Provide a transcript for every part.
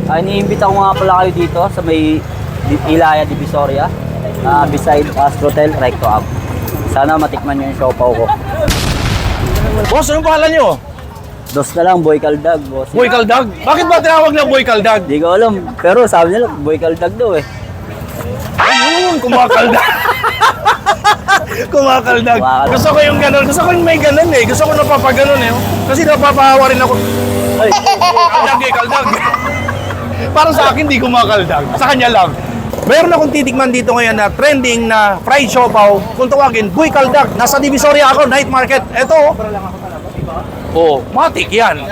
Iniimbita ko nga pala kayo dito sa may Ilaya, Divisoria. Beside Astrotel, Recto Ave. Sana matikman nyo yung siopaw ko. Boss, anong pangalan nyo? Dos na lang, Boy Kaldag, boss. Boy Kaldag? Bakit ba tinawag na Boy Kaldag? Di ko alam, pero sabi nila, Boy Kaldag daw eh. Ayun, kumakaldag. Kumakaldag. Gusto ko yung ganun. Gusto ko yung may ganun eh. Gusto ko napapaganon eh. Kasi napapahawa rin ako. Ay, Kaldag eh, kaldag. Para sa akin, di kumakaldag. Sa kanya lang. Meron akong titikman dito ngayon na trending na fried siopaw. Kung tawagin, Boy Kaldag. Nasa Divisoria ako, night market. Ito. Oh, matik yan.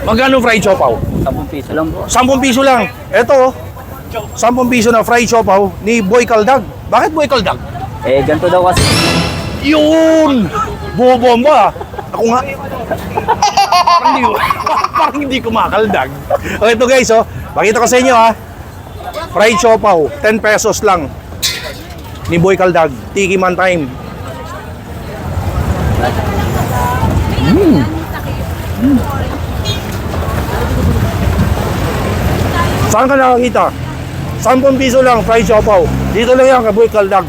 Magkano fried siopaw? 10 piso lang, boss. 10 piso lang. Ito, 10 piso na fried siopaw ni Boy Kaldag. Bakit Boy Kaldag? Eh, ganito daw kasi. Yun! Bobomba! Ako nga. Parang hindi kumakaldag. Okay, ito guys, oh. Pakita ko sa inyo, ha. Fried siopaw, 10 pesos lang. Ni Boy Kaldag. Tiki man time. Saan ka nakakita? 10 piso lang, fried siopaw. Dito lang yan, kay Boy Kaldag.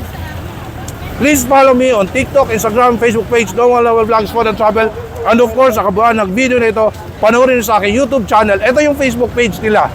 Please follow me on TikTok, Instagram, Facebook page, Dongal Level Vlogs for the Travel. And of course, sa kabuuan ng video na ito, panoorin sa aking YouTube channel. Ito yung Facebook page nila.